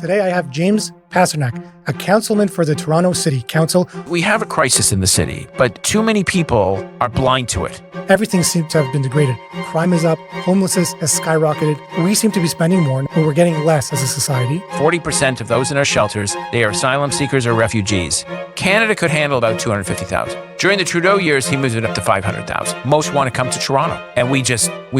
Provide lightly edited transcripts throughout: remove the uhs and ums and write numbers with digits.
Today I have James Pasternak, a councilman for the Toronto City Council. We have a crisis in the city, but too many people are blind to it. Everything seems to have been degraded. Crime is up, homelessness has skyrocketed. We seem to be spending more, but we're getting less as a society. 40% of those in our shelters, they are asylum seekers or refugees. Canada could handle about 250,000. During the Trudeau years, he moved it up to 500,000. Most want to come to Toronto, and we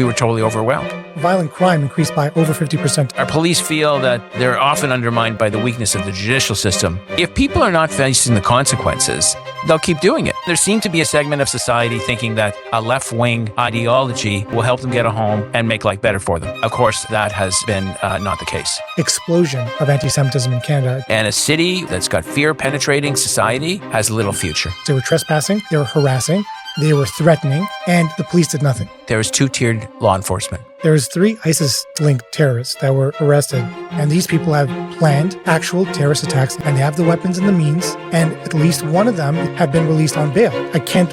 were totally overwhelmed. Violent crime increased by over 50%. Our police feel that they're often undermined by the weakness of the judicial system. If people are not facing the consequences, they'll keep doing it. There seems to be a segment of society thinking that a left-wing ideology will help them get a home and make life better for them. Of course, that has been not the case. Explosion of anti-Semitism in Canada. And a city that's got fear-penetrating society has little future. They were trespassing, they were harassing, they were threatening, and the police did nothing. There is two-tiered law enforcement. There was 3 ISIS-linked terrorists that were arrested, and these people have planned actual terrorist attacks, and they have the weapons and the means, and at least one of them have been released on bail. I can't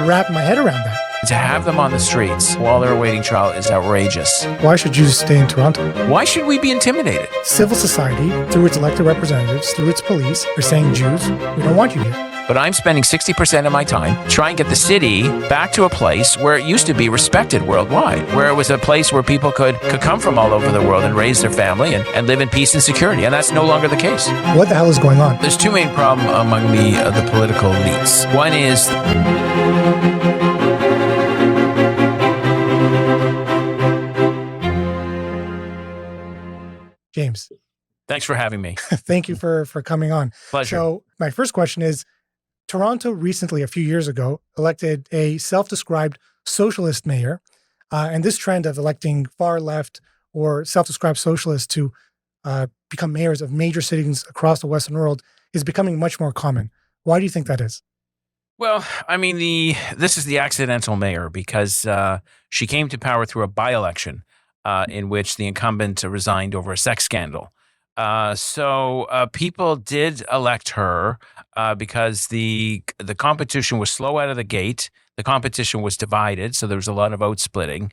wrap my head around that. To have them on the streets while they're awaiting trial is outrageous. Why should Jews stay in Toronto? Why should we be intimidated? Civil society, through its elected representatives, through its police, are saying, Jews, we don't want you here. But I'm spending 60% of my time trying to get the city back to a place where it used to be respected worldwide, where it was a place where people could come from all over the world and raise their family and live in peace and security. And that's no longer the case. What the hell is going on? There's 2 main problems among the political elites. One is James. Thanks for having me. Thank you for coming on. Pleasure. So my first question is, Toronto recently, a few years ago, elected a self-described socialist mayor. And this trend of electing far left or self-described socialists to become mayors of major cities across the Western world is becoming much more common. Why do you think that is? Well, I mean, this is the accidental mayor because she came to power through a by-election in which the incumbent resigned over a sex scandal. So people did elect her because the competition was slow out of the gate. The competition was divided, so there was a lot of vote splitting.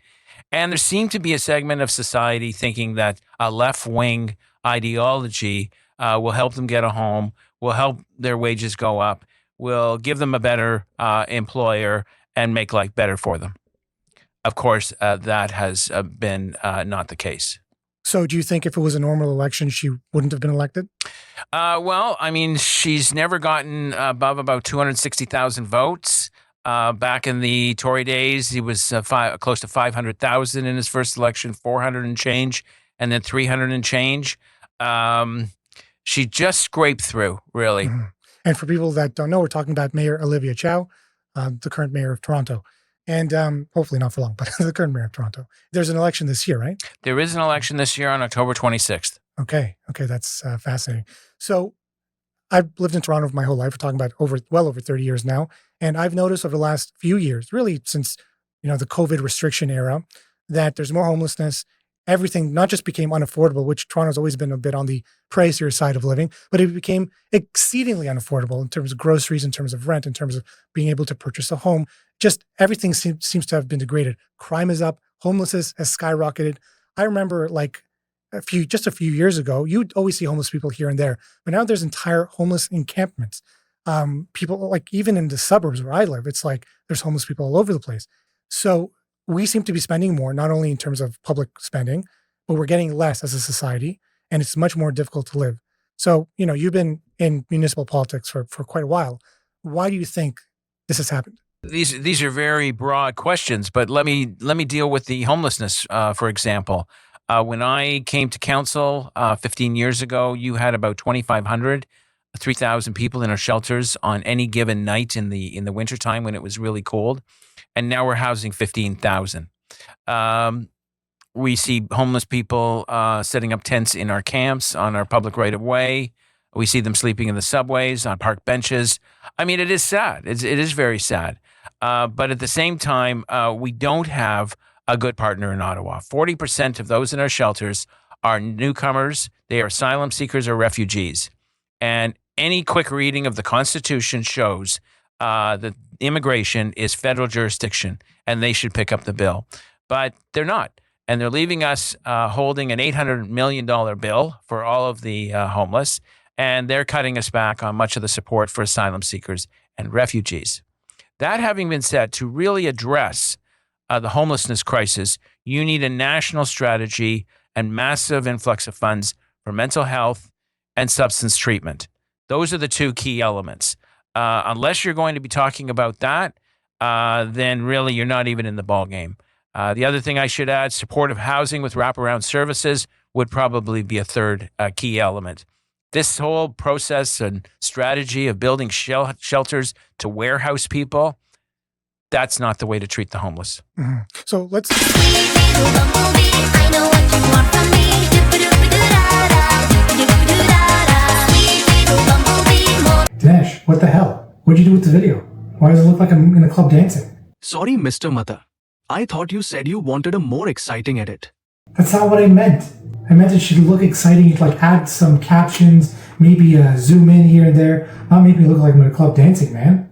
And there seemed to be a segment of society thinking that a left-wing ideology will help them get a home, will help their wages go up, will give them a better employer, and make life better for them. Of course, that has been not the case. So do you think if it was a normal election, she wouldn't have been elected? Well, I mean, she's never gotten above about 260,000 votes. Back in the Tory days, he was close to 500,000 in his first election, 400 and change, and then 300 and change. She just scraped through, really. Mm-hmm. And for people that don't know, we're talking about Mayor Olivia Chow, the current mayor of Toronto. And hopefully not for long, but the current mayor of Toronto. There's an election this year, right? There is an election this year on October 26th. Okay, that's fascinating. So I've lived in Toronto for my whole life. We're talking about well over 30 years now. And I've noticed over the last few years, really since the COVID restriction era, that there's more homelessness. Everything not just became unaffordable, which Toronto's always been a bit on the pricier side of living, but it became exceedingly unaffordable in terms of groceries, in terms of rent, in terms of being able to purchase a home. Just everything seems to have been degraded. Crime is up. Homelessness has skyrocketed. I remember just a few years ago, you'd always see homeless people here and there, but now there's entire homeless encampments. People even in the suburbs where I live, it's like there's homeless people all over the place. So we seem to be spending more, not only in terms of public spending, but we're getting less as a society, and it's much more difficult to live. So, you've been in municipal politics for quite a while. Why do you think this has happened? These are very broad questions, but let me deal with the homelessness, for example. When I came to council 15 years ago, you had about 2,500, 3,000 people in our shelters on any given night in the wintertime when it was really cold. And now we're housing 15,000. We see homeless people setting up tents in our camps, on our public right-of-way. We see them sleeping in the subways, on park benches. I mean, it is sad. It is very sad. But at the same time, we don't have a good partner in Ottawa. 40% of those in our shelters are newcomers. They are asylum seekers or refugees. And any quick reading of the Constitution shows that immigration is federal jurisdiction and they should pick up the bill. But they're not. and they're leaving us holding an $800 million bill for all of the homeless, and they're cutting us back on much of the support for asylum seekers and refugees. That having been said, to really address the homelessness crisis, you need a national strategy and massive influx of funds for mental health and substance treatment. Those are the two key elements. Unless you're going to be talking about that, then really you're not even in the ballgame. The other thing I should add, supportive housing with wraparound services would probably be a third key element. This whole process and strategy of building shelters to warehouse people, that's not the way to treat the homeless. Mm-hmm. So let's... Dinesh, what the hell? What'd you do with the video? Why does it look like I'm in a club dancing? Sorry, Mr. Mata. I thought you said you wanted a more exciting edit. That's not what I meant. I meant it should look exciting, like add some captions, maybe zoom in here and there, not make me look like I'm in a club dancing, man.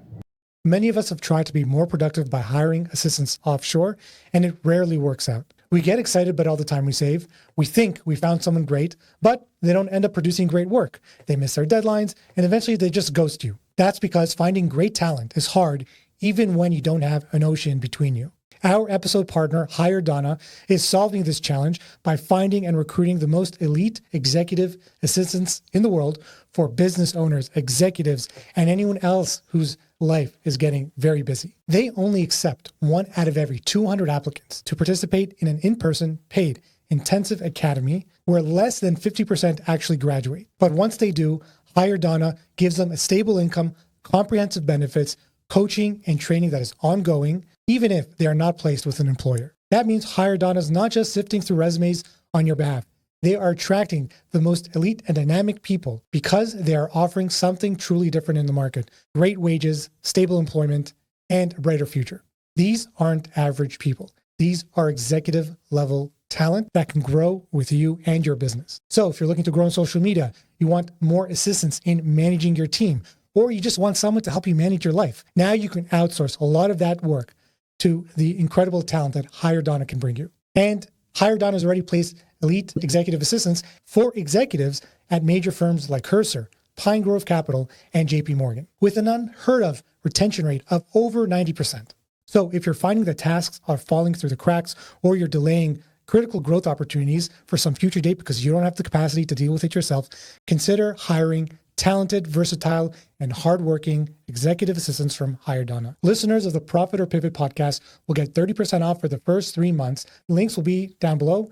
Many of us have tried to be more productive by hiring assistants offshore, and it rarely works out. We get excited about all the time we save. We think we found someone great, but they don't end up producing great work. They miss their deadlines, and eventually they just ghost you. That's because finding great talent is hard, even when you don't have an ocean between you. Our episode partner, Hire Donna, is solving this challenge by finding and recruiting the most elite executive assistants in the world for business owners, executives, and anyone else whose life is getting very busy. They only accept 1 out of every 200 applicants to participate in an in-person, paid, intensive academy where less than 50% actually graduate. But once they do, Hire Donna gives them a stable income, comprehensive benefits, coaching and training that is ongoing, even if they are not placed with an employer. That means Hire Donna is not just sifting through resumes on your behalf. They are attracting the most elite and dynamic people because they are offering something truly different in the market: great wages, stable employment, and a brighter future. These aren't average people. These are executive level talent that can grow with you and your business. So if you're looking to grow on social media, you want more assistance in managing your team, or you just want someone to help you manage your life, now you can outsource a lot of that work to the incredible talent that Hire Donna can bring you. And Hire Donna has already placed elite executive assistants for executives at major firms like Cursor, Pine Grove Capital, and JP Morgan, with an unheard of retention rate of over 90%. So if you're finding that tasks are falling through the cracks, or you're delaying critical growth opportunities for some future date because you don't have the capacity to deal with it yourself, consider hiring talented, versatile, and hardworking executive assistants from Hire Donna. Listeners of the Profit or Pivot podcast will get 30% off for the first 3 months. Links will be down below.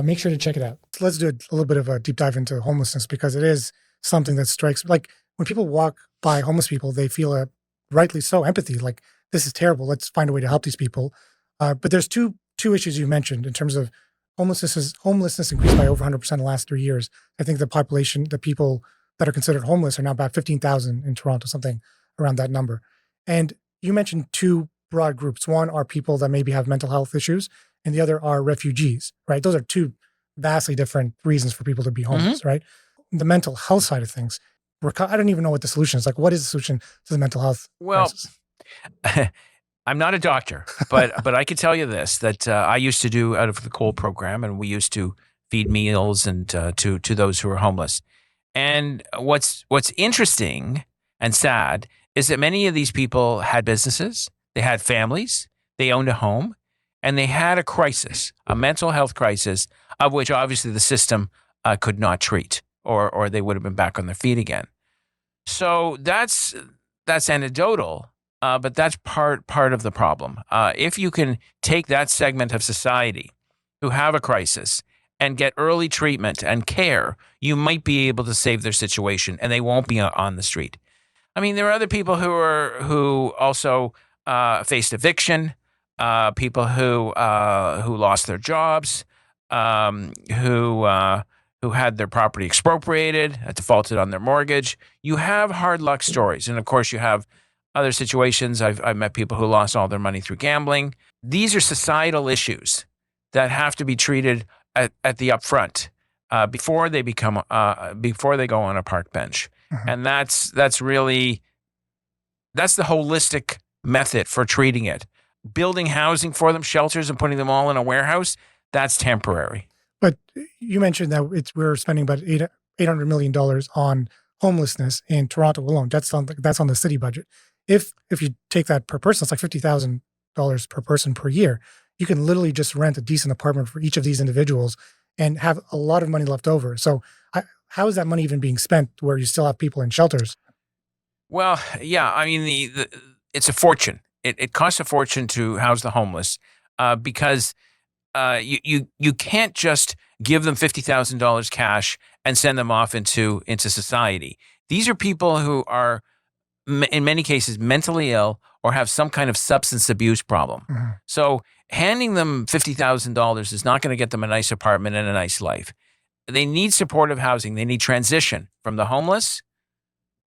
Make sure to check it out. Let's do a little bit of a deep dive into homelessness, because it is something that strikes, like when people walk by homeless people, they feel rightly so, empathy, like this is terrible. Let's find a way to help these people. But there's two issues you mentioned in terms of homelessness increased by over 100% in the last 3 years. I think the people that are considered homeless are now about 15,000 in Toronto, something around that number. And you mentioned two broad groups. One are people that maybe have mental health issues, and the other are refugees, right? Those are two vastly different reasons for people to be homeless, right? The mental health side of things, I don't even know what the solution is. Like, what is the solution to the mental health crisis? I'm not a doctor, but I can tell you this, that I used to do out of the COLE program, and we used to feed meals and to those who are homeless. And what's interesting and sad is that many of these people had businesses, they had families, they owned a home, and they had a crisis, a mental health crisis, of which obviously the system could not treat, or they would have been back on their feet again. So that's anecdotal, but that's part of the problem. If you can take that segment of society who have a crisis and get early treatment and care, you might be able to save their situation, and they won't be on the street. I mean, there are other people who also faced eviction, people who lost their jobs, who had their property expropriated, defaulted on their mortgage. You have hard luck stories, and of course, you have other situations. I've met people who lost all their money through gambling. These are societal issues that have to be treated at the upfront before they go on a park bench. Mm-hmm. And that's the holistic method for treating it. Building housing for them, shelters, and putting them all in a warehouse, that's temporary. But you mentioned that we're spending about $800 million on homelessness in Toronto alone. That's on the city budget. If you take that per person, it's like $50,000 per person per year. You can literally just rent a decent apartment for each of these individuals and have a lot of money left over. So how is that money even being spent where you still have people in shelters? Well, yeah, I mean, it's a fortune. It costs a fortune to house the homeless because you can't just give them $50,000 cash and send them off into society. These are people who are, in many cases, mentally ill or have some kind of substance abuse problem. Mm-hmm. So handing them $50,000 is not going to get them a nice apartment and a nice life. They need supportive housing. They need transition from the homeless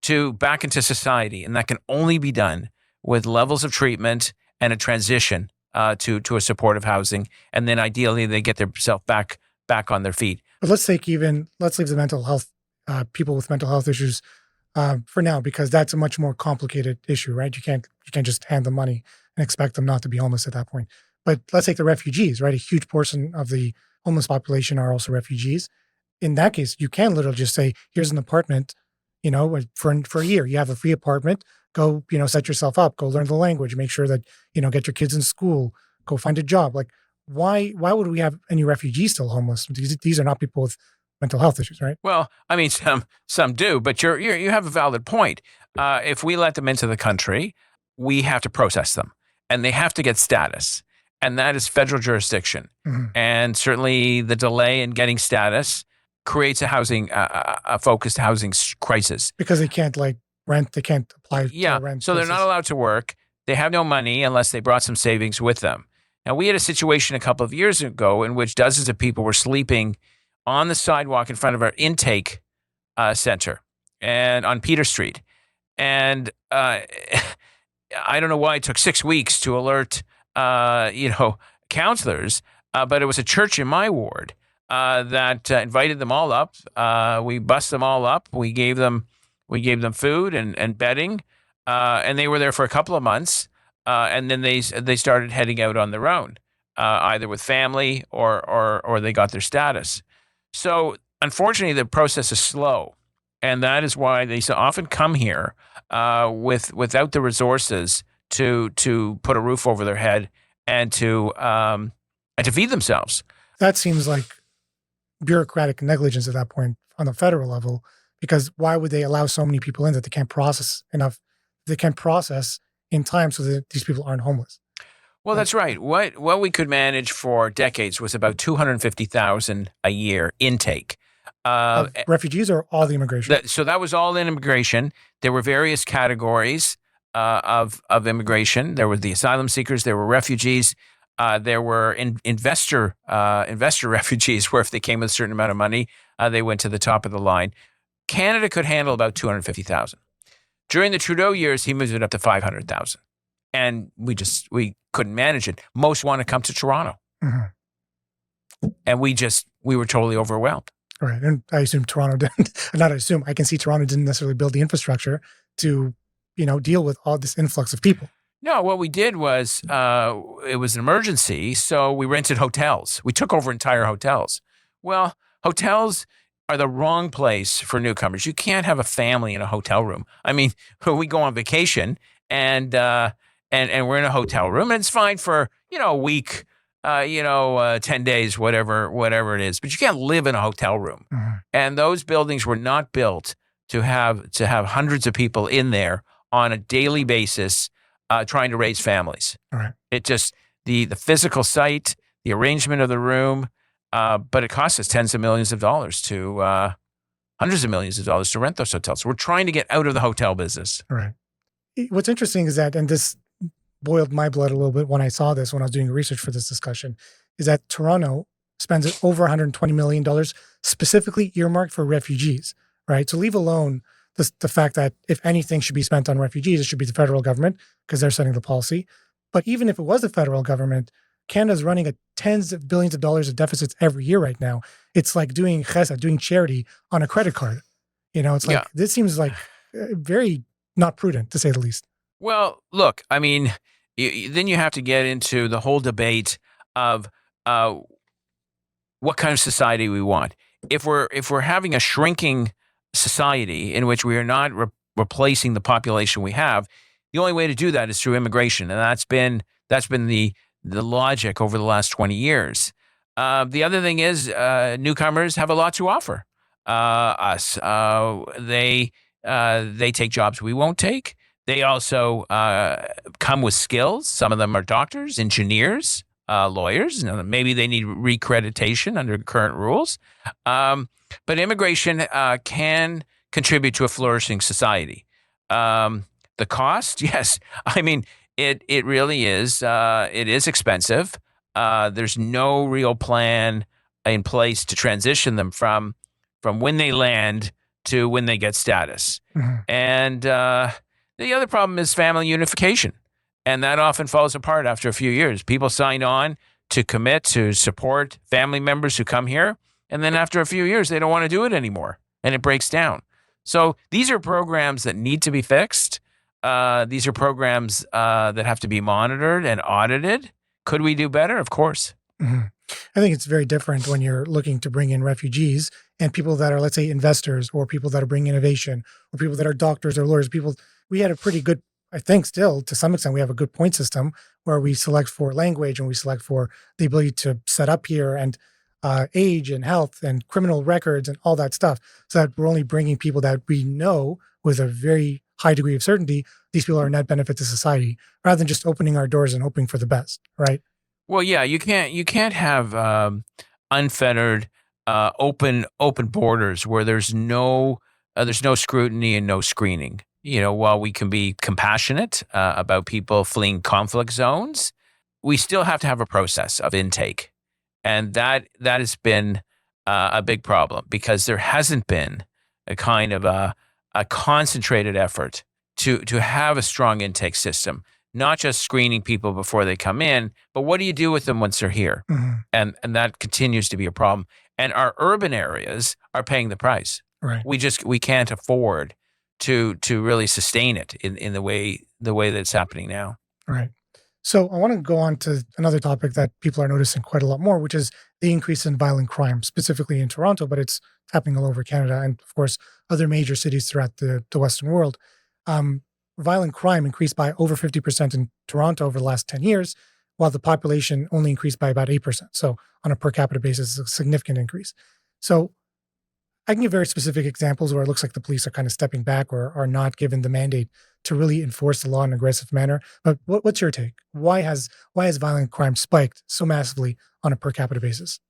to back into society, and that can only be done with levels of treatment and a transition to a supportive housing, and then ideally they get themselves back on their feet. But let's leave the mental health people with mental health issues for now, because that's a much more complicated issue, right? You can't just hand them money and expect them not to be homeless at that point. But let's take the refugees, right? A huge portion of the homeless population are also refugees. In that case, you can literally just say, "Here's an apartment, for a year. You have a free apartment. Go, set yourself up. Go learn the language. Make sure that get your kids in school. Go find a job." Like, why would we have any refugees still homeless? These are not people with mental health issues, right? Well, I mean, some do, but you have a valid point. If we let them into the country, we have to process them, and they have to get status, and that is federal jurisdiction. Mm-hmm. And certainly, the delay in getting status creates a focused housing crisis Because they can't rent, they can't apply Yeah, to rent. so they're not allowed to work. They have no money unless they brought some savings with them. Now, we had a situation a couple of years ago in which dozens of people were sleeping on the sidewalk in front of our intake center and on Peter Street. And I don't know why it took 6 weeks to alert, counselors, but it was a church in my ward that invited them all up. We bussed them all up. We gave them food and bedding, and they were there for a couple of months. And then they started heading out on their own, either with family or they got their status. So unfortunately, the process is slow, and that is why they so often come here without the resources to put a roof over their head and to feed themselves. That seems like bureaucratic negligence at that point on the federal level, because why would they allow so many people in that they can't process enough? They can't process in time so that these people aren't homeless. Well, that's right. What we could manage for decades was about 250,000 a year intake. Of refugees or all the immigration? So that was all in immigration. There were various categories of immigration. There were the asylum seekers. There were refugees. There were investor refugees, where if they came with a certain amount of money, they went to the top of the line. Canada could handle about 250,000. During the Trudeau years, he moved it up to 500,000. And we couldn't manage it. Most want to come to Toronto. Mm-hmm. And we were totally overwhelmed. Right. And I assume Toronto didn't, I can see Toronto didn't necessarily build the infrastructure to, deal with all this influx of people. No, what we did was, it was an emergency. So we rented hotels. We took over entire hotels. Well, hotels are the wrong place for newcomers. You can't have a family in a hotel room. I mean, we go on vacation and we're in a hotel room, and it's fine for, a week, 10 days, whatever it is, but you can't live in a hotel room. Mm-hmm. And those buildings were not built to have hundreds of people in there on a daily basis, trying to raise families. All right. It just, the physical site, the arrangement of the room, but it costs us tens of millions of dollars to, hundreds of millions of dollars to rent those hotels. So we're trying to get out of the hotel business. All right. What's interesting is that, and this boiled my blood a little bit when I saw this, when I was doing research for this discussion, is that Toronto spends over $120 million specifically earmarked for refugees, right? So leave alone the fact that if anything should be spent on refugees, it should be the federal government because they're setting the policy. But even if it was the federal government, Canada's running at tens of billions of dollars of deficits every year right now. It's like doing chesed, doing charity on a credit card. It's like, This seems like very not prudent, to say the least. Well, look, I mean, then you have to get into the whole debate of what kind of society we want. If we're having a shrinking society in which we are not replacing the population we have, the only way to do that is through immigration, and that's been the logic over the last 20 years. The other thing is newcomers have a lot to offer us. They take jobs we won't take. They also come with skills. Some of them are doctors, engineers, lawyers. Maybe they need recreditation under current rules. But immigration can contribute to a flourishing society. The cost, yes. I mean, it really is. It is expensive. There's no real plan in place to transition them from when they land to when they get status. Mm-hmm. And the other problem is family unification. And that often falls apart after a few years. People sign on to commit to support family members who come here. And then after a few years, they don't want to do it anymore. And it breaks down. So these are programs that need to be fixed. These are programs that have to be monitored and audited. Could we do better? Of course. Mm-hmm. I think it's very different when you're looking to bring in refugees and people that are, let's say, investors, or people that are bringing innovation, or people that are doctors or lawyers. We had a pretty good, I think still to some extent, we have a good point system where we select for language and we select for the ability to set up here and age and health and criminal records and all that stuff, so that we're only bringing people that we know with a very high degree of certainty these people are a net benefit to society, rather than just opening our doors and hoping for the best, right? Well, yeah, you can't have unfettered, open borders where there's no scrutiny and no screening. While we can be compassionate about people fleeing conflict zones, we still have to have a process of intake, and that has been a big problem, because there hasn't been a kind of a concentrated effort to have a strong intake system. Not just screening people before they come in, but what do you do with them once they're here? Mm-hmm. And that continues to be a problem. And our urban areas are paying the price. Right. We can't afford to really sustain it in the way that it's happening now. Right. So I want to go on to another topic that people are noticing quite a lot more, which is the increase in violent crime, specifically in Toronto, but it's happening all over Canada and, of course, other major cities throughout the Western world. Violent crime increased by over 50% in Toronto over the last 10 years, while the population only increased by about 8%. So on a per capita basis, it's a significant increase. So I can give very specific examples where it looks like the police are kind of stepping back or are not given the mandate to really enforce the law in an aggressive manner. But what's your take? Why has violent crime spiked so massively on a per capita basis?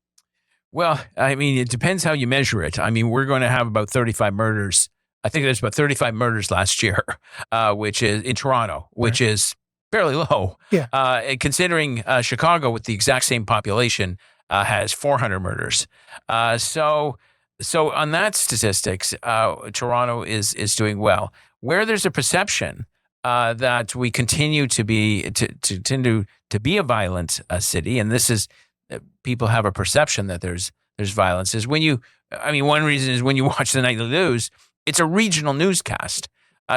Well, I mean, it depends how you measure it. I mean, we're going to have about 35 murders. I think there's about 35 murders last year, which is in Toronto, which is fairly low. Yeah. Considering Chicago, with the exact same population, has 400 murders. So on that statistics, Toronto is doing well. Where there's a perception that we continue to be a violent city, and this is people have a perception that there's violence, is one reason is when you watch the nightly news, it's a regional newscast.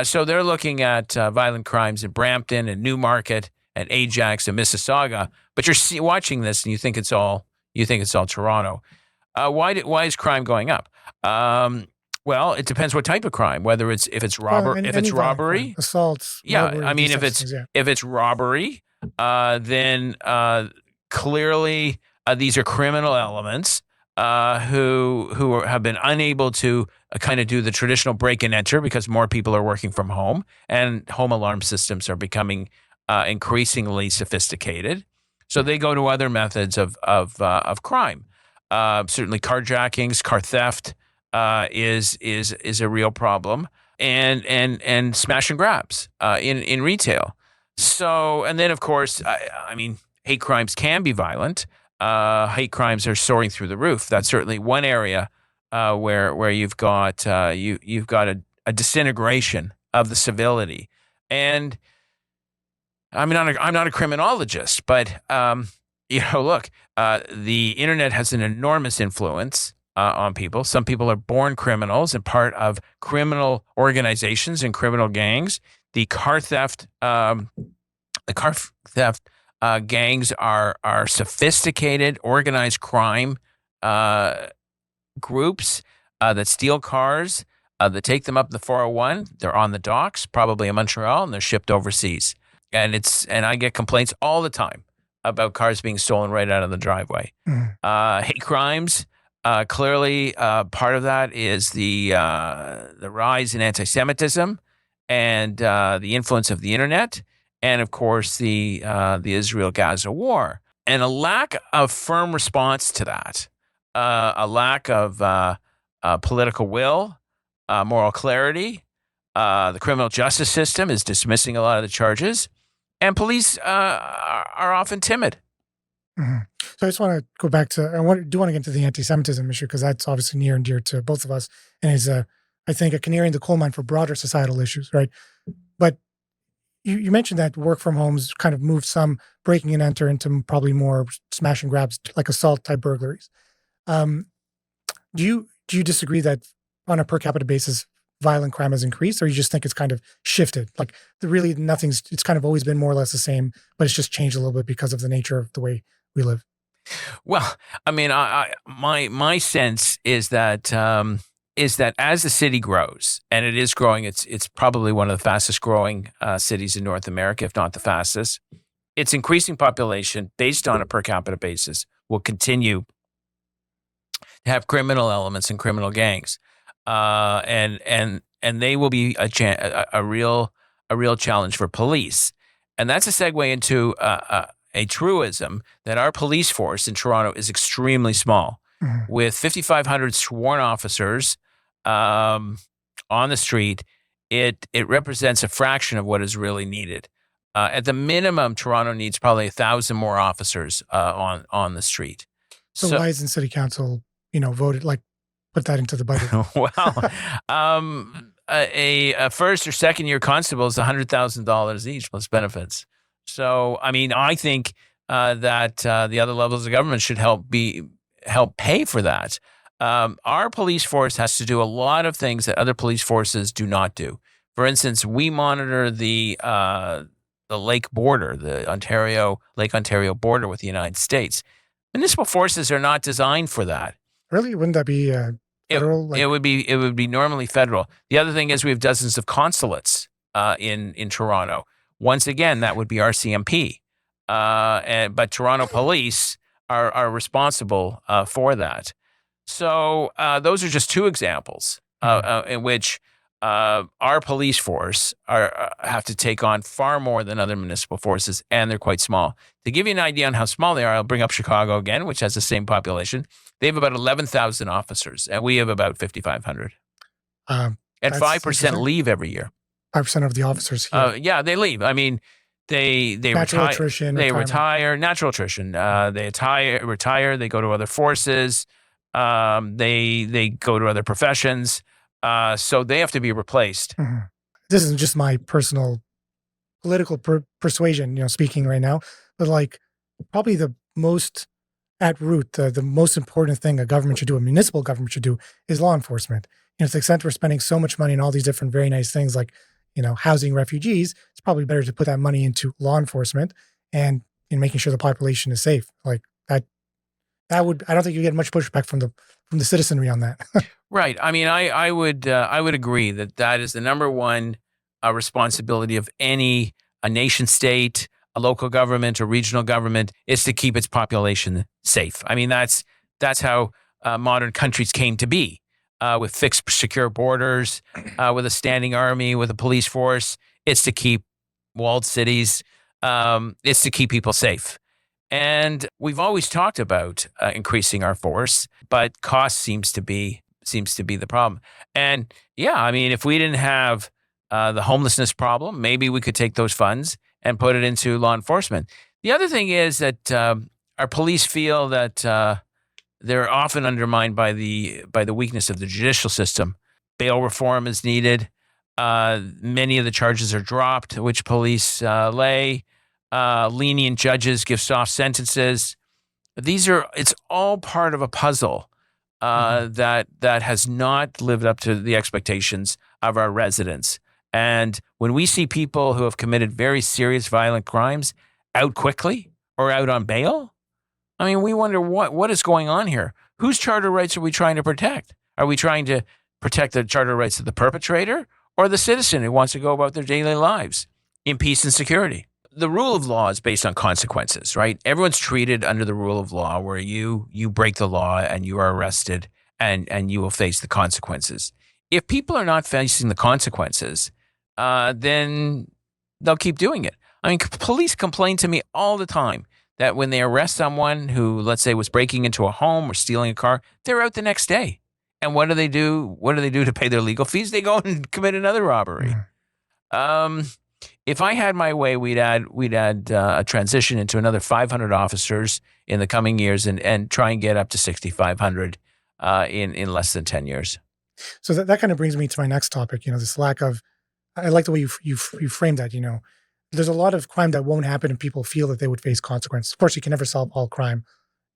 So they're looking at violent crimes in Brampton and Newmarket and Ajax and Mississauga, but you're watching this and you think it's all Toronto. Why is crime going up? Well, it depends what type of crime. Whether if it's robbery, assaults. Yeah, robbery, I mean, if it's robbery, then clearly these are criminal elements who have been unable to kind of do the traditional break and enter because more people are working from home, and home alarm systems are becoming increasingly sophisticated. So they go to other methods of crime. Certainly, carjackings, car theft is a real problem, and smash and grabs in retail. So, and then of course, I mean, hate crimes can be violent. Hate crimes are soaring through the roof. That's certainly one area where you've got you've got a disintegration of the civility. And I'm not a criminologist, but look, the internet has an enormous influence on people. Some people are born criminals and part of criminal organizations and criminal gangs. The car theft gangs are sophisticated, organized crime groups that steal cars, that take them up the 401. They're on the docks, probably in Montreal, and they're shipped overseas. And I get complaints all the time about cars being stolen right out of the driveway. Hate crimes. Clearly, part of that is the rise in anti-Semitism and the influence of the internet, and of course the Israel-Gaza war, and a lack of firm response to that, a lack of political will, moral clarity. The criminal justice system is dismissing a lot of the charges, and police are often timid. So I just want to go back to, do want to get into the anti-Semitism issue, because that's obviously near and dear to both of us, and is, I think, a canary in the coal mine for broader societal issues, right? But you mentioned that work from homes kind of moved some breaking and enter into probably more smash and grabs, like assault type burglaries. Do you disagree that on a per capita basis, violent crime has increased, or you just think it's kind of shifted? Like, it's kind of always been more or less the same, but it's just changed a little bit because of the nature of the way we live. Well, I mean, my sense is that as the city grows, and it is growing, it's probably one of the fastest growing cities in North America, if not the fastest. Its increasing population, based on a per capita basis, will continue to have criminal elements and criminal gangs, and they will be a real challenge for police, and that's a segue into a truism that our police force in Toronto is extremely small, with 5,500 sworn officers on the street. It represents a fraction of what is really needed. At the minimum, Toronto needs probably 1,000 more officers on the street. So why isn't City Council, voted, like, put that into the budget? Well, a first or second year constable is $100,000 each plus benefits. So, I mean, I think that the other levels of government should help pay for that. Our police force has to do a lot of things that other police forces do not do. For instance, we monitor the lake border, the Lake Ontario border with the United States. Municipal forces are not designed for that. Really? Wouldn't that be federal? It would be normally federal. The other thing is we have dozens of consulates in Toronto. Once again, that would be RCMP, but Toronto police are responsible for that. So those are just two examples in which our police force have to take on far more than other municipal forces, and they're quite small. To give you an idea on how small they are, I'll bring up Chicago again, which has the same population. They have about 11,000 officers, and we have about 5,500. And 5% leave every year. 5% of the officers here. Yeah, they leave. I mean, they natural attrition. They retire. Natural attrition. They retire. They go to other forces. They go to other professions. So they have to be replaced. This isn't just my personal political persuasion, speaking right now, but like probably the most at root, the most important thing a government should do, a municipal government should do, is law enforcement. To the extent we're spending so much money on all these different very nice things like, housing refugees, it's probably better to put that money into law enforcement and in making sure the population is safe. Like that would, I don't think you get much pushback from the citizenry on that. Right. I mean, I would agree that is the number one responsibility of a nation state, a local government, a regional government, is to keep its population safe. I mean, that's how modern countries came to be. With fixed, secure borders, with a standing army, with a police force. It's to keep walled cities. It's to keep people safe. And we've always talked about increasing our force, but cost seems to be the problem. And yeah, I mean, if we didn't have the homelessness problem, maybe we could take those funds and put it into law enforcement. The other thing is that our police feel that they're often undermined by the weakness of the judicial system. Bail reform is needed. Many of the charges are dropped, which police lay. Lenient judges give soft sentences. It's all part of a puzzle that has not lived up to the expectations of our residents. And when we see people who have committed very serious violent crimes out quickly or out on bail, I mean, we wonder what is going on here. whose charter rights are we trying to protect? Are we trying to protect the charter rights of the perpetrator or the citizen who wants to go about their daily lives in peace and security? The rule of law is based on consequences, right? Everyone's treated under the rule of law where you break the law and you are arrested and you will face the consequences. If people are not facing the consequences, then they'll keep doing it. I mean, police complain to me all the time that when they arrest someone who, let's say, was breaking into a home or stealing a car, they're out the next day. And what do they do? What do they do to pay their legal fees? They go and commit another robbery. If I had my way, we'd add a transition into another 500 officers in the coming years and try and get up to 6,500 in less than 10 years. So that kind of brings me to my next topic. This lack of. I like the way you framed that. There's a lot of crime that won't happen if people feel that they would face consequence. Of course, you can never solve all crime.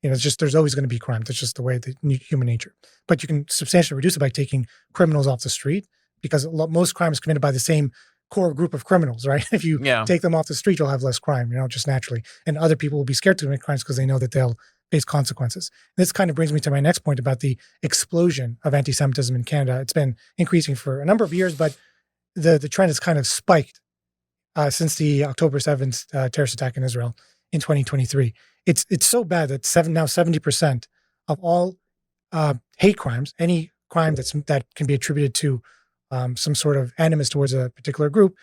It's just there's always going to be crime. That's just the way human nature. But you can substantially reduce it by taking criminals off the street, because most crime is committed by the same core group of criminals, right? If you take them off the street, you'll have less crime, just naturally. And other people will be scared to commit crimes because they know that they'll face consequences. This kind of brings me to my next point about the explosion of anti-Semitism in Canada. It's been increasing for a number of years, but the trend has kind of spiked since the October 7th terrorist attack in Israel in 2023. It's so bad that 70% of all hate crimes, any crime that can be attributed to some sort of animus towards a particular group,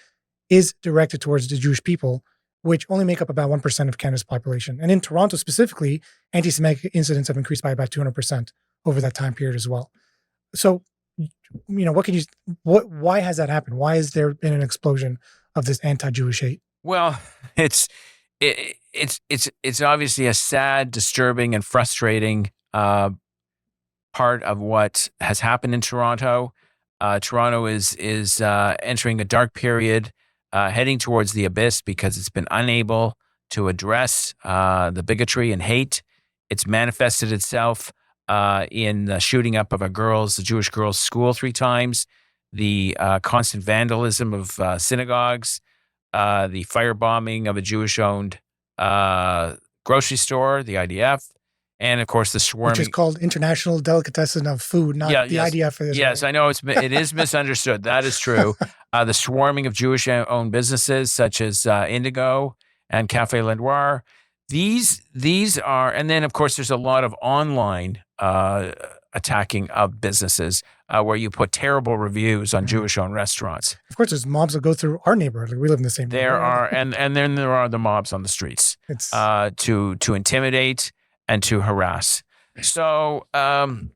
is directed towards the Jewish people, which only make up about 1% of Canada's population. And in Toronto specifically, anti-Semitic incidents have increased by about 200% over that time period as well. So, why has that happened? Why has there been an explosion of this anti-Jewish hate? Well, it's obviously a sad, disturbing, and frustrating part of what has happened in Toronto. Toronto is entering a dark period, heading towards the abyss because it's been unable to address the bigotry and hate. It's manifested itself in the shooting up of the Jewish girls' school 3 times, the constant vandalism of synagogues, the firebombing of a Jewish-owned grocery store, the IDF, and of course the swarming, which is called International Delicatessen of Food, not the IDF. Yes, I know it is misunderstood. That is true. The swarming of Jewish-owned businesses such as Indigo and Café Lendoir. These are, and then of course there's a lot of online attacking of businesses where you put terrible reviews on Jewish-owned restaurants. Of course, there's mobs that go through our neighborhood. Like we live in the same neighborhood. There are, and then there are the mobs on the streets to intimidate and to harass. So the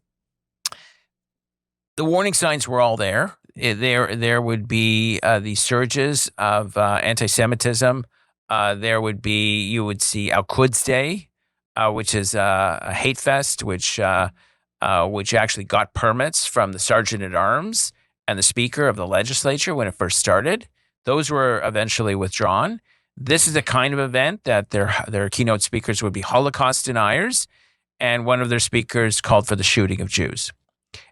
warning signs were all there. There would be these surges of anti-Semitism. You would see Al Quds Day, which is a hate fest, which actually got permits from the Sergeant at Arms and the Speaker of the Legislature when it first started. Those were eventually withdrawn. This is the kind of event that their keynote speakers would be Holocaust deniers, and one of their speakers called for the shooting of Jews.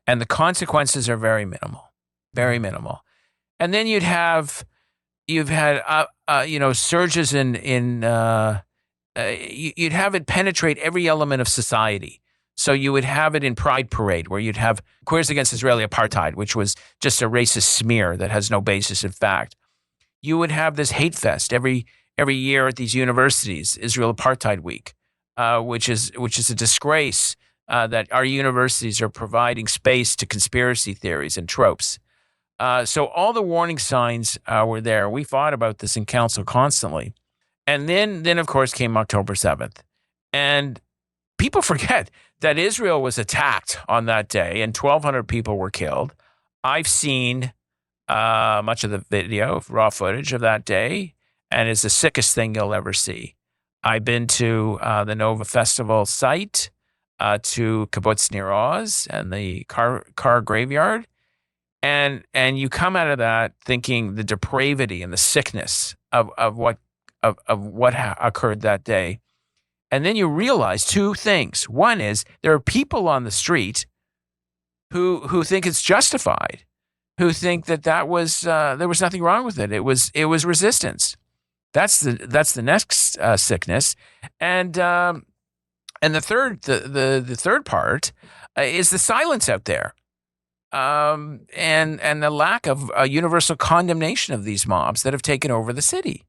And the consequences are very minimal, very minimal. And then you've had surges you'd have it penetrate every element of society. So you would have it in Pride Parade, where you'd have Queers Against Israeli Apartheid, which was just a racist smear that has no basis in fact. You would have this hate fest every year at these universities, Israel Apartheid Week, which is a disgrace that our universities are providing space to conspiracy theories and tropes. So all the warning signs were there. We fought about this in council constantly. And then of course came October 7th. And people forget that Israel was attacked on that day and 1,200 people were killed. I've seen much of the video, raw footage of that day, and it's the sickest thing you'll ever see. I've been to the Nova Festival site, to Kibbutz Nir Oz and the car graveyard. And you come out of that thinking the depravity and the sickness of what occurred that day. And then you realize 2 things. One is there are people on the street who think it's justified, who think that was there was nothing wrong with it. It was resistance. That's the next sickness. And And the third part is the silence out there, and the lack of universal condemnation of these mobs that have taken over the city.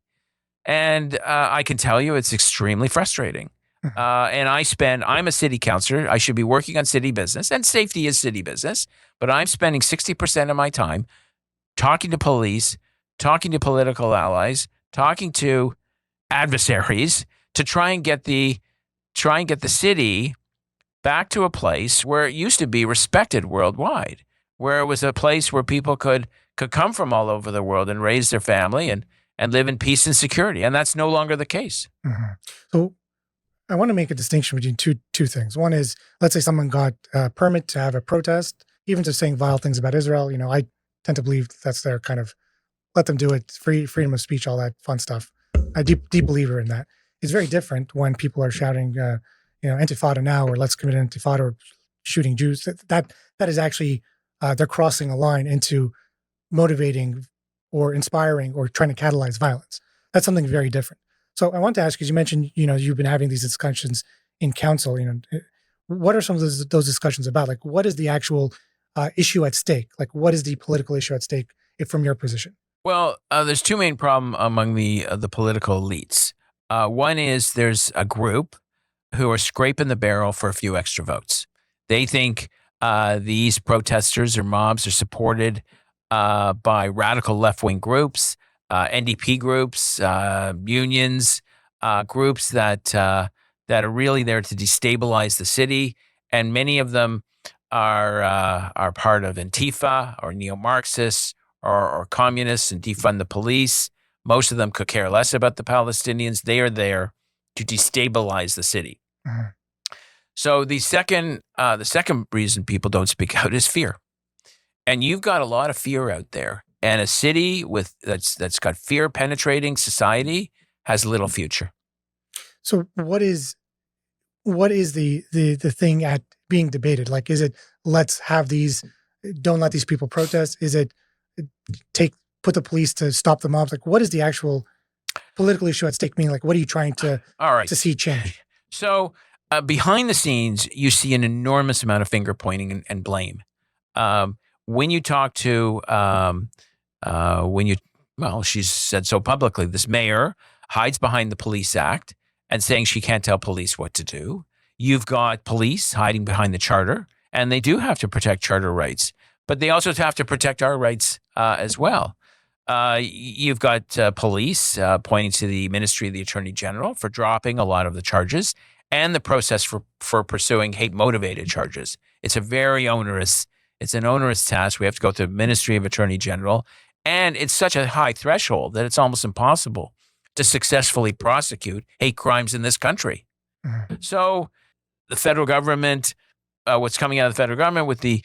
And I can tell you, it's extremely frustrating. And I'm a city councillor. I should be working on city business, and safety is city business. But I'm spending 60% of my time talking to police, talking to political allies, talking to adversaries to try and get the city back to a place where it used to be respected worldwide, where it was a place where people could come from all over the world and raise their family and live in peace and security. And that's no longer the case. So I want to make a distinction between two things. One is, let's say someone got a permit to have a protest, even just saying vile things about Israel. I tend to believe that's their kind of, let them do it, freedom of speech, all that fun stuff. I deep believer in that. It's very different when people are shouting, Intifada now, or let's commit an Intifada, or shooting Jews. That is actually, they're crossing a line into motivating or inspiring or trying to catalyze violence. That's something very different. So I want to ask, because you mentioned, you've been having these discussions in council, what are some of those discussions about? Like, what is the actual issue at stake? Like, what is the political issue at stake from your position? Well, there's two main problems among the political elites. One is there's a group who are scraping the barrel for a few extra votes. They think these protesters or mobs are supported by radical left-wing groups, NDP groups, unions, groups that are really there to destabilize the city, and many of them are part of Antifa or neo-Marxists or communists and defund the police. Most of them could care less about the Palestinians. They are there to destabilize the city. So the second reason people don't speak out is fear. And you've got a lot of fear out there. And a city that's got fear penetrating society has little future. So what is the thing at being debated? Like, is it don't let these people protest? Is it put the police to stop the mobs? Like, what is the actual political issue at stake? Meaning, like, what are you trying to see change? So behind the scenes, you see an enormous amount of finger pointing and blame. When you talk to, she's said so publicly, this mayor hides behind the Police Act and saying she can't tell police what to do. You've got police hiding behind the charter, and they do have to protect charter rights, but they also have to protect our rights as well. You've got police pointing to the Ministry of the Attorney General for dropping a lot of the charges and the process for pursuing hate-motivated charges. It's an onerous task. We have to go to the Ministry of Attorney General, and it's such a high threshold that it's almost impossible to successfully prosecute hate crimes in this country. So the federal government, what's coming out of the federal government with the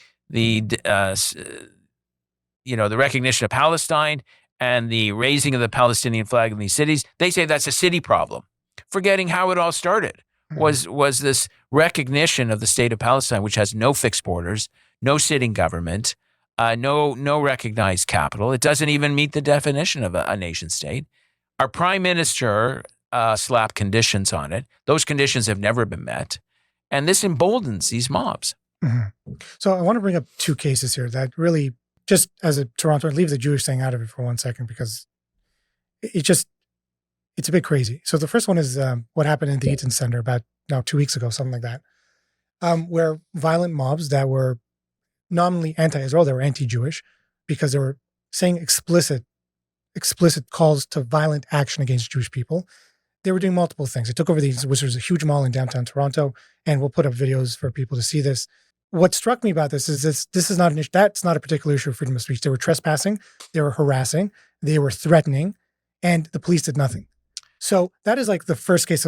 recognition of Palestine and the raising of the Palestinian flag in these cities, they say that's a city problem, forgetting how it all started. Was this recognition of the state of Palestine, which has no fixed borders, no sitting government, no recognized capital. It doesn't even meet the definition of a nation state. Our prime minister slapped conditions on it. Those conditions have never been met. And this emboldens these mobs. So I want to bring up two cases here that really, just as a Torontoan, leave the Jewish thing out of it for 1 second, because it's a bit crazy. So the first one is what happened in the Eatons Centre about 2 weeks ago, something like that, where violent mobs that were nominally anti-Israel, they were anti-Jewish, because they were saying explicit calls to violent action against Jewish people. They were doing multiple things. They took over which was a huge mall in downtown Toronto, and we'll put up videos for people to see this. What struck me about this is this is not an issue. That's not a particular issue of freedom of speech. They were trespassing, they were harassing, they were threatening, and the police did nothing. So that is like the first case.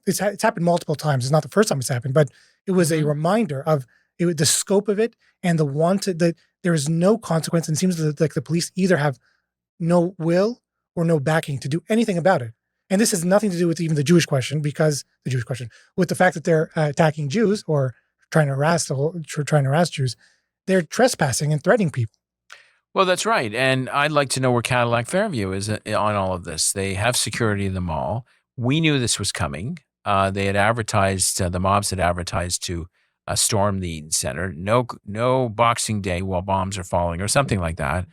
It's happened multiple times. It's not the first time it's happened, but it was a reminder of the scope of it and that there is no consequence. And it seems like the police either have no will or no backing to do anything about it. And this has nothing to do with even the Jewish question, with the fact that they're attacking Jews or trying to harass Jews. They're trespassing and threatening people. Well, that's right. And I'd like to know where Cadillac Fairview is on all of this. They have security in the mall. We knew this was coming. They had advertised, the mobs had advertised to storm the Eatons Centre. No Boxing Day while bombs are falling or something like that.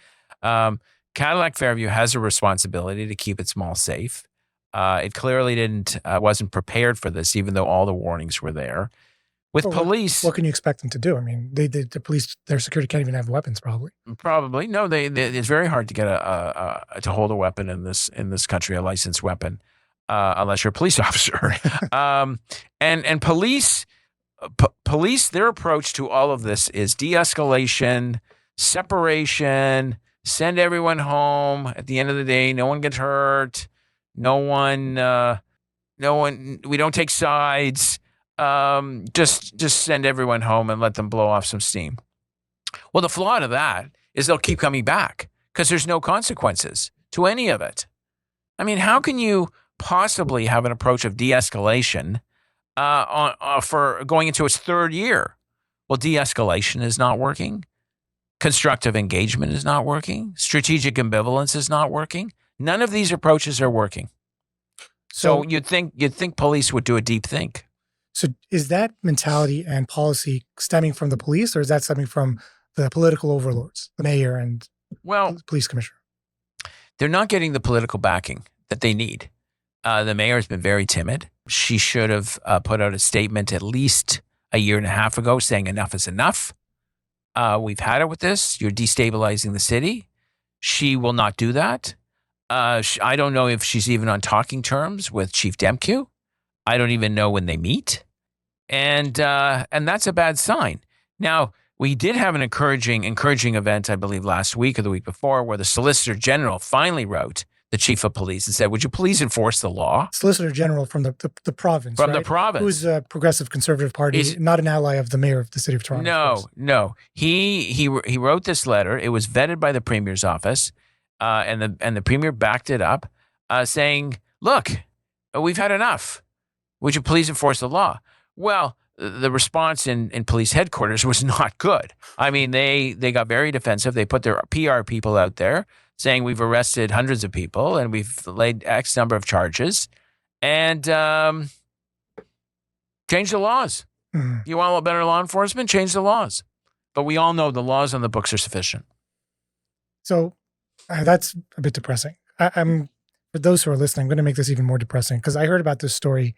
Cadillac Fairview has a responsibility to keep its mall safe. It clearly wasn't prepared for this, even though all the warnings were there. With Well, police, what can you expect them to do? I mean, the police, their security can't even have weapons, probably. probably no. It's very hard to get to hold a weapon in this country, a licensed weapon, unless you're a police officer. And police, their approach to all of this is de-escalation, separation, send everyone home. At the end of the day, no one gets hurt. No one. We don't take sides. Just send everyone home and let them blow off some steam. Well, the flaw to that is they'll keep coming back because there's no consequences to any of it. I mean, how can you possibly have an approach of de-escalation for going into its third year? Well, de-escalation is not working. Constructive engagement is not working. Strategic ambivalence is not working. None of these approaches are working. So you'd think police would do a deep think. So is that mentality and policy stemming from the police, or is that stemming from the political overlords, the mayor and police commissioner? They're not getting the political backing that they need. The mayor has been very timid. She should have put out a statement at least a year and a half ago saying enough is enough. We've had it with this. You're destabilizing the city. She will not do that. I don't know if she's even on talking terms with Chief Demkew. I don't even know when they meet. And that's a bad sign. Now, we did have an encouraging event, I believe, last week or the week before, where the Solicitor General finally wrote the Chief of Police and said, would you please enforce the law? Solicitor General from the province, From right? the province. Who's a progressive conservative party, not an ally of the mayor of the city of Toronto. No. He wrote this letter. It was vetted by the Premier's office, and the Premier backed it up, saying, look, we've had enough. Would you please enforce the law? Well, the response in police headquarters was not good. I mean, they got very defensive. They put their PR people out there saying we've arrested hundreds of people and we've laid X number of charges and change the laws. Mm-hmm. You want a little better law enforcement? Change the laws. But we all know the laws on the books are sufficient. So that's a bit depressing. I'm for those who are listening, I'm going to make this even more depressing because I heard about this story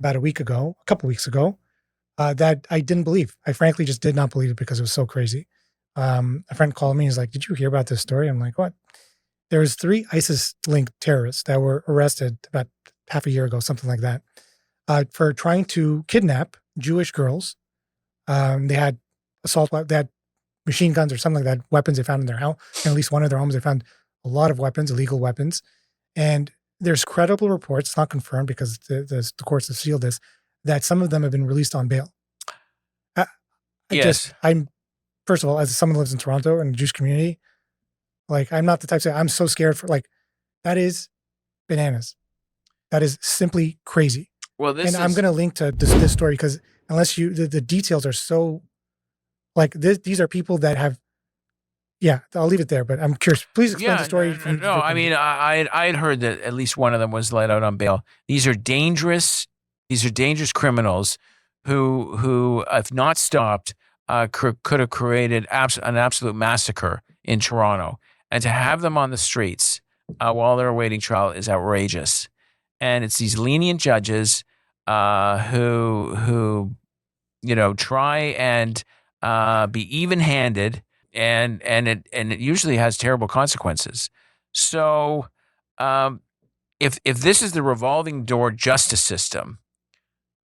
about a couple weeks ago, that I didn't believe. I frankly just did not believe it because it was so crazy. A friend called me. He's like, did you hear about this story? I'm like, what? There was 3 ISIS-linked terrorists that were arrested about half a year ago, something like that, for trying to kidnap Jewish girls. They had they had machine guns or something like that, weapons they found in their house. In at least one of their homes, they found a lot of weapons, illegal weapons. And there's credible reports, it's not confirmed because the courts have sealed this, that some of them have been released on bail. I'm first of all, as someone who lives in Toronto and the Jewish community, like I'm not the type to say I'm so scared for that is bananas. That is simply crazy. Well, I'm going to link to this story because unless the details are so these are people that have. Yeah, I'll leave it there, but I'm curious. Please explain the story. I mean, I'd heard that at least one of them was let out on bail. These are dangerous criminals who, if not stopped, could have created an absolute massacre in Toronto. And to have them on the streets while they're awaiting trial is outrageous. And it's these lenient judges who try and be even-handed. And it usually has terrible consequences. So, if this is the revolving door justice system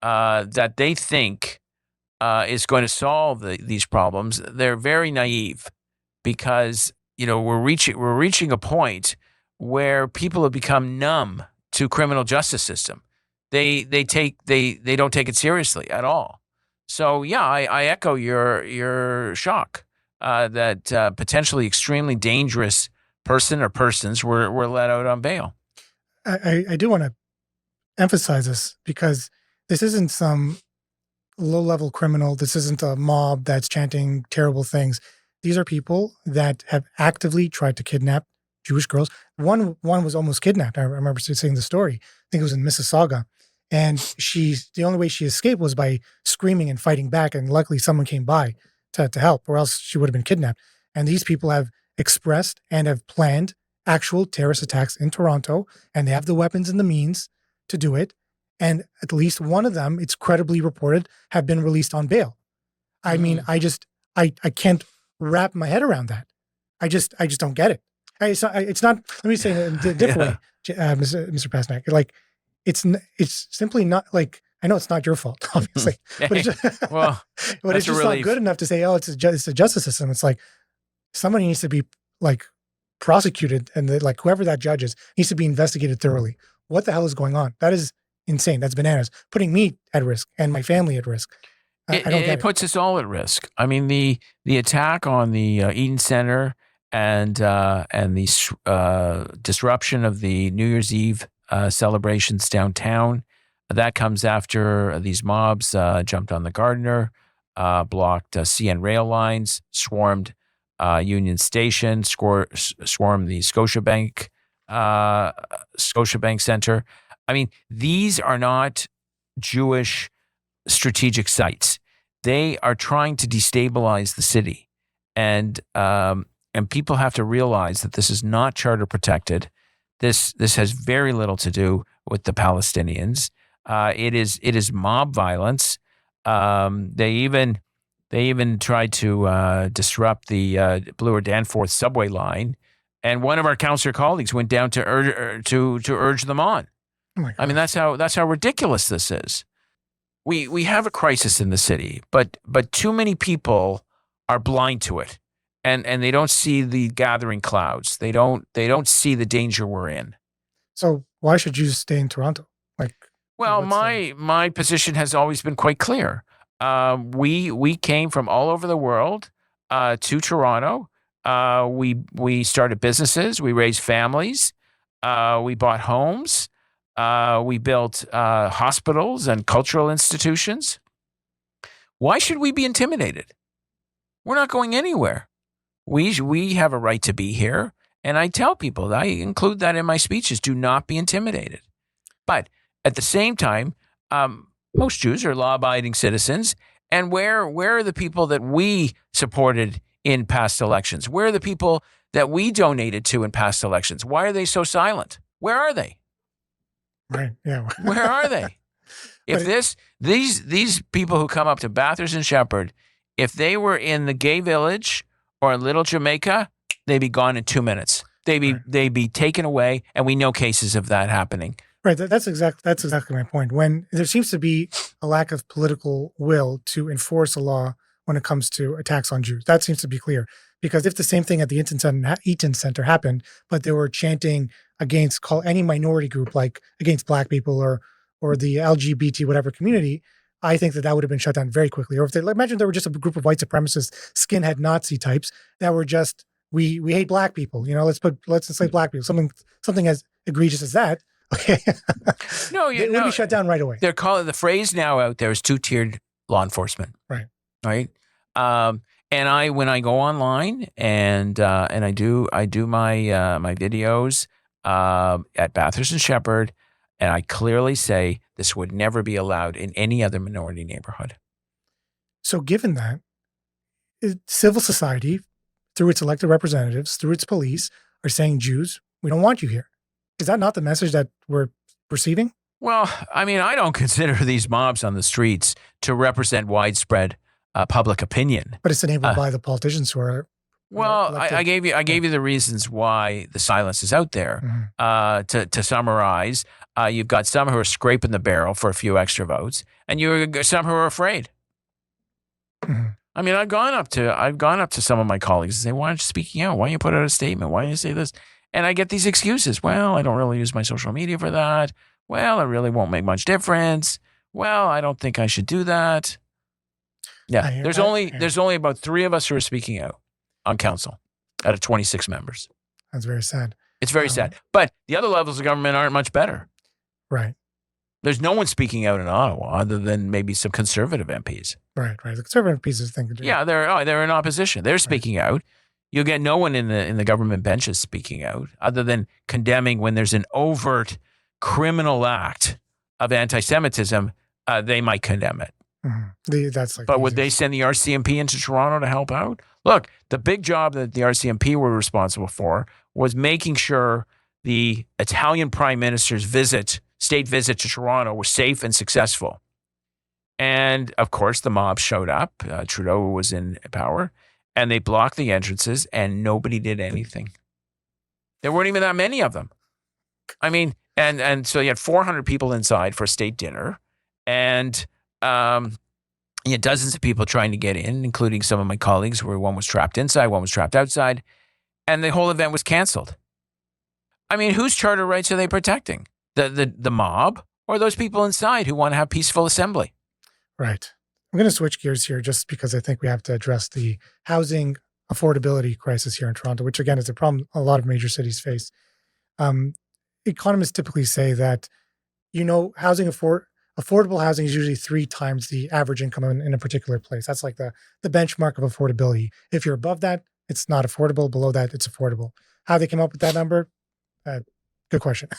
that they think is going to solve these problems, they're very naive because we're reaching a point where people have become numb to criminal justice system. They don't take it seriously at all. So yeah, I echo your shock. That potentially extremely dangerous person or persons were let out on bail. I do want to emphasize this because this isn't some low-level criminal. This isn't a mob that's chanting terrible things. These are people that have actively tried to kidnap Jewish girls. One was almost kidnapped. I remember seeing the story. I think it was in Mississauga. And the only way she escaped was by screaming and fighting back. And luckily someone came by to help, or else she would have been kidnapped. And these people have expressed and have planned actual terrorist attacks in Toronto, and they have the weapons and the means to do it. And at least one of them, it's credibly reported, have been released on bail. I mean, I can't wrap my head around that. I just don't get it. It's not, let me say it in a different way, Mr. Pasternak. Like, it's simply not like, I know it's not your fault, obviously, but it's just, well, but it's just not good enough to say, oh, it's the justice system. It's like somebody needs to be like prosecuted, and like whoever that judge is needs to be investigated thoroughly. What the hell is going on? That is insane. That's bananas. Putting me at risk and my family at risk. I don't get it. It puts us all at risk. I mean, the attack on the Eatons Centre and the disruption of the New Year's Eve celebrations downtown, that comes after these mobs jumped on the Gardiner, blocked CN rail lines, swarmed Union Station, swarmed the Scotiabank Center. I mean, these are not Jewish strategic sites. They are trying to destabilize the city, and people have to realize that this is not charter protected. This has very little to do with the Palestinians. It is mob violence. They even tried to disrupt the Bloor Danforth subway line, and one of our councillor colleagues went down to urge them on. Oh my God. I mean, that's how ridiculous this is. We have a crisis in the city, but too many people are blind to it, and they don't see the gathering clouds. They don't see the danger we're in. So why should you stay in Toronto? Like, well, my position has always been quite clear. We came from all over the world to Toronto. We started businesses. We raised families. We bought homes. We built hospitals and cultural institutions. Why should we be intimidated? We're not going anywhere. We have a right to be here. And I tell people, I include that in my speeches, do not be intimidated. But at the same time, most Jews are law-abiding citizens. And where are the people that we supported in past elections? Where are the people that we donated to in past elections? Why are they so silent? Where are they? Right. Yeah. Where are they? If these people who come up to Bathurst and Shepherd, if they were in the gay village or in Little Jamaica, they'd be gone in 2 minutes. They'd be taken away, and we know cases of that happening. Right. That's exactly my point. When there seems to be a lack of political will to enforce a law when it comes to attacks on Jews, that seems to be clear. Because if the same thing at the Eatons Centre happened, but they were chanting against any minority group, like against Black people or the LGBT whatever community, I think that would have been shut down very quickly. Or if imagine there were just a group of white supremacist, skinhead Nazi types that were just we hate Black people. You know, let's enslave Black people. Something as egregious as that. Okay. No, it would be shut down right away. They're calling the phrase now out there is two-tiered law enforcement. Right. Right. And when I go online and I do my my videos at Bathurst and Shepherd, and I clearly say this would never be allowed in any other minority neighborhood. So given that, civil society, through its elected representatives, through its police, are saying, Jews, we don't want you here. Is that not the message that we're receiving? Well, I mean, I don't consider these mobs on the streets to represent widespread public opinion. But it's enabled by the politicians who are. Well, I gave you the reasons why the silence is out there. Mm-hmm. To summarize, you've got some who are scraping the barrel for a few extra votes, and some who are afraid. Mm-hmm. I mean, I've gone up to some of my colleagues and say, "Why aren't you speaking out? Why don't you put out a statement? Why don't you say this?" And I get these excuses. Well, I don't really use my social media for that. Well, it really won't make much difference. Well, I don't think I should do that. Yeah, there's only about 3 of us who are speaking out on council out of 26 members. That's very sad. It's very sad. But the other levels of government aren't much better. Right. There's no one speaking out in Ottawa other than maybe some conservative MPs. Right. The conservative pieces think. Yeah, they're in opposition. They're speaking out. You'll get no one in the government benches speaking out other than condemning when there's an overt criminal act of anti-Semitism, they might condemn it. That's like But would they send the RCMP into Toronto to help out? Look, the big job that the RCMP were responsible for was making sure the Italian Prime Minister's state visit to Toronto was safe and successful. And of course, the mob showed up. Trudeau was in power, and they blocked the entrances, and nobody did anything. There weren't even that many of them. I mean, and so you had 400 people inside for a state dinner, and you had dozens of people trying to get in, including some of my colleagues, where one was trapped inside, one was trapped outside, and the whole event was canceled. I mean, whose charter rights are they protecting? The mob or those people inside who want to have peaceful assembly? Right. I'm going to switch gears here just because I think we have to address the housing affordability crisis here in Toronto, which again is a problem a lot of major cities face. Economists typically say that, affordable housing is usually 3 times the average income in a particular place. That's like the benchmark of affordability. If you're above that, it's not affordable. Below that, it's affordable. How they came up with that number? Good question.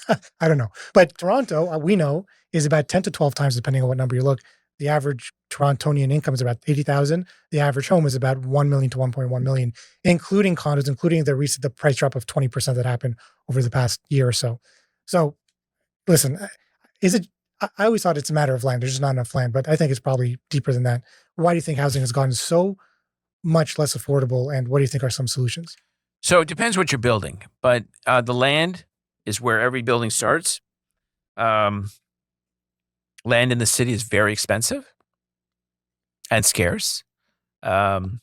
I don't know. But Toronto, we know, is about 10 to 12 times, depending on what number you look. The average Torontonian income is about $80,000. The average home is about $1 million to $1.1 million, including condos, including the price drop of 20% that happened over the past year or so. So, listen, I always thought it's a matter of land. There's just not enough land, but I think it's probably deeper than that. Why do you think housing has gotten so much less affordable, and what do you think are some solutions? So it depends what you're building, but the land is where every building starts. Land in the city is very expensive and scarce. Although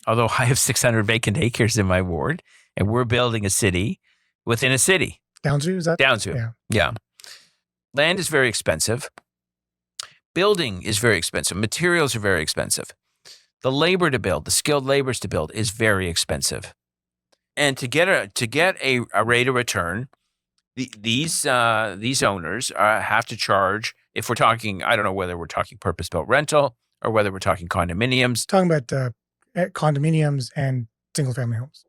I have 600 vacant acres in my ward, and we're building a city within a city. Downsview, is that? Downsview. Yeah. Land is very expensive. Building is very expensive. Materials are very expensive. The labor to build, the skilled laborers to build, is very expensive. And to get a rate of return, these owners have to charge. If we're talking, I don't know whether we're talking purpose-built rental or whether we're talking condominiums. Talking about condominiums and single-family homes.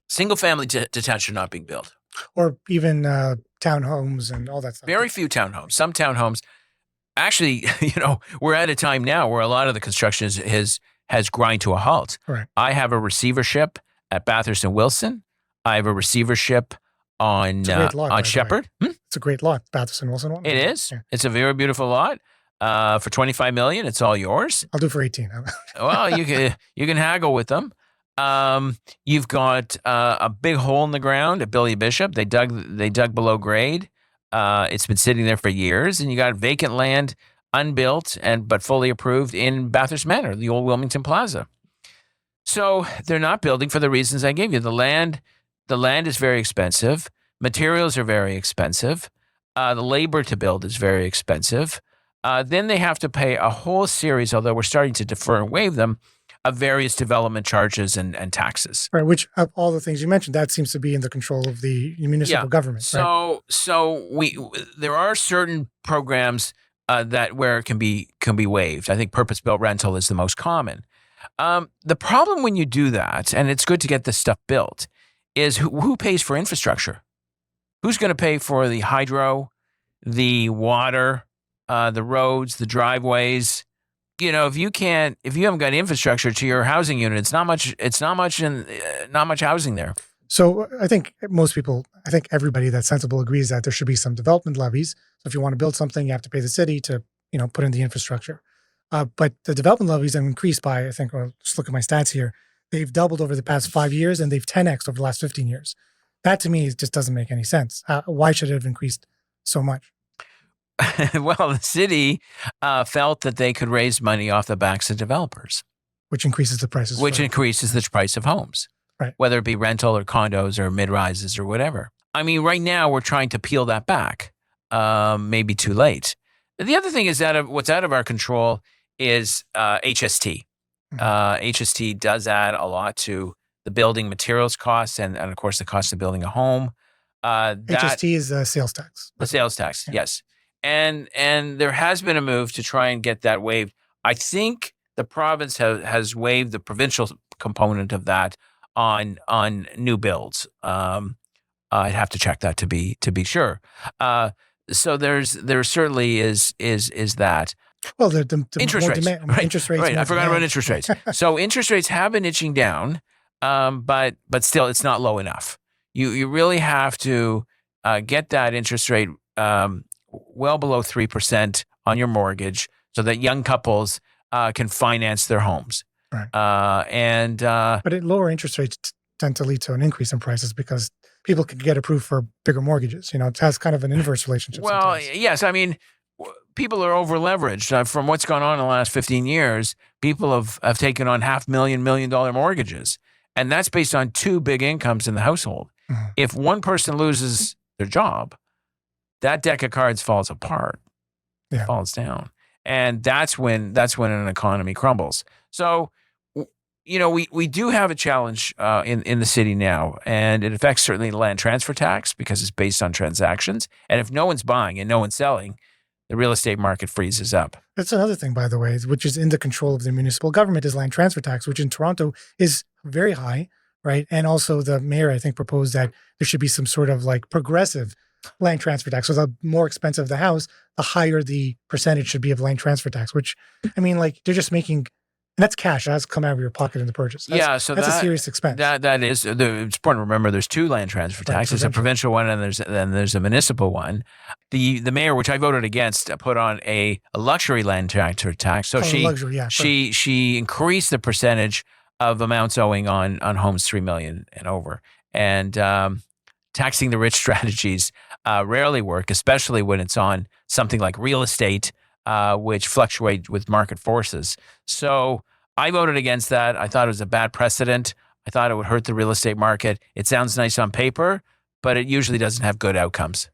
Single-family detached are not being built. Or even townhomes and all that stuff. Very few townhomes. Some townhomes. Actually, we're at a time now where a lot of the construction has grind to a halt. Right. I have a receivership at Bathurst and Wilson. I have a receivership on Shepherd. It's a great lot, Bathurst and Wilson one. It is. Yeah. It's a very beautiful lot. For $25 million, it's all yours. I'll do it for 18. Well, you can haggle with them. You've got a big hole in the ground at Billy Bishop. They dug below grade. It's been sitting there for years, and you got vacant land, unbuilt but fully approved in Bathurst Manor, the old Wilmington Plaza. So they're not building for the reasons I gave you. The land is very expensive. Materials are very expensive. The labor to build is very expensive. Then they have to pay a whole series, although we're starting to defer and waive them, of various development charges and taxes. Right, which of all the things you mentioned, that seems to be in the control of the municipal government. So there are certain programs that where it can be waived. I think purpose-built rental is the most common. The problem when you do that, and it's good to get this stuff built, is who pays for infrastructure? Who's going to pay for the hydro, the water, the roads, the driveways? If you haven't got infrastructure to your housing unit, it's not much housing there. So I think everybody that's sensible agrees that there should be some development levies. So if you want to build something, you have to pay the city to, put in the infrastructure. But the development levies have increased by, I think, just look at my stats here. They've doubled over the past 5 years, and they've 10x over the last 15 years. That to me just doesn't make any sense. Why should it have increased so much? Well, the city felt that they could raise money off the backs of developers. Which increases the prices. Which increases the price of homes. Right. Whether it be rental or condos or mid-rises or whatever. I mean, right now we're trying to peel that back. Maybe too late. The other thing is what's out of our control is HST. HST does add a lot to the building materials costs and of course, the cost of building a home. HST is sales tax. The sales tax, yes. And there has been a move to try and get that waived. I think the province has waived the provincial component of that on new builds. I'd have to check that to be sure. there certainly is that. Well, the Interest more rates, demand, right? interest rates. Right. more I forgot about demand. interest rates. So interest rates have been inching down, but still, it's not low enough. You really have to get that interest rate well below 3% on your mortgage, so that young couples can finance their homes. Right. But lower interest rates tend to lead to an increase in prices because people can get approved for bigger mortgages. It has kind of an inverse relationship. Well, sometimes. yes. I mean, people are over leveraged. From what's gone on in the last 15 years, people have taken on $500,000, $1 million mortgages. And that's based on two big incomes in the household. Mm-hmm. If one person loses their job, that deck of cards falls apart, falls down. And that's when an economy crumbles. So, we do have a challenge in the city now, and it affects certainly the land transfer tax because it's based on transactions. And if no one's buying and no one's selling, the real estate market freezes up. That's another thing, by the way, which is in the control of the municipal government, is land transfer tax, which in Toronto is very high, right? And also the mayor, I think, proposed that there should be some sort of progressive land transfer tax. So the more expensive the house, the higher the percentage should be of land transfer tax, which, they're just making, and that's cash. That has to come out of your pocket in the purchase. So that's a serious expense. That is, it's important to remember there's two land transfer taxes. There's a provincial one and there's a municipal one. The mayor, which I voted against, put on a luxury land transfer tax. So she increased the percentage of amounts owing on homes $3 million and over. And taxing the rich strategies rarely work, especially when it's on something like real estate, which fluctuate with market forces. So I voted against that. I thought it was a bad precedent. I thought it would hurt the real estate market. It sounds nice on paper, but it usually doesn't have good outcomes.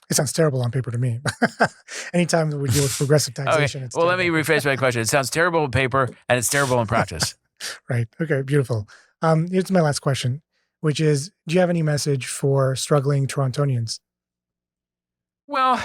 It sounds terrible on paper to me. Anytime that we deal with progressive taxation, it's well, terrible. Let me rephrase my question. It sounds terrible on paper, and it's terrible in practice. Right. Okay, beautiful. Here's my last question, which is, do you have any message for struggling Torontonians? Well,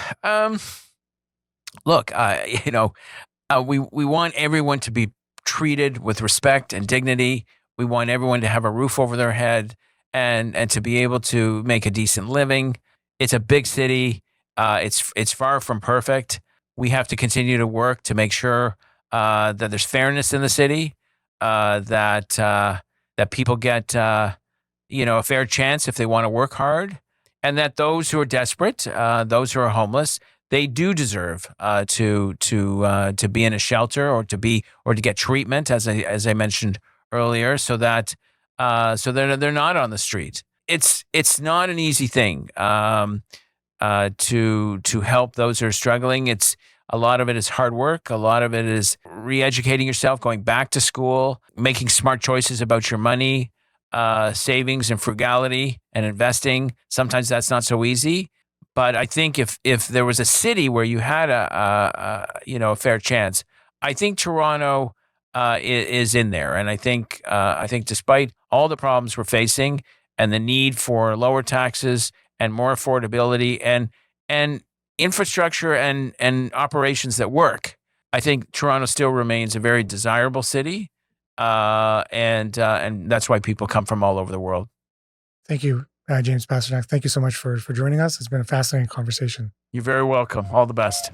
look, we want everyone to be treated with respect and dignity. We want everyone to have a roof over their head and to be able to make a decent living. It's a big city. It's far from perfect. We have to continue to work to make sure that there's fairness in the city, that people get a fair chance if they want to work hard, and that those who are desperate, those who are homeless, they do deserve to be in a shelter or to get treatment, as I mentioned earlier, so that they're not on the street. It's not an easy thing to help those who are struggling. A lot of it is hard work. A lot of it is re-educating yourself, going back to school, making smart choices about your money, savings and frugality and investing. Sometimes that's not so easy. But I think if there was a city where you had a fair chance, I think Toronto is in there. And I think despite all the problems we're facing and the need for lower taxes and more affordability and infrastructure and operations that work, I think Toronto still remains a very desirable city, and that's why people come from all over the world. Thank you, James Pasternak. Thank you so much for joining us. It's been a fascinating conversation. You're very welcome. All the best.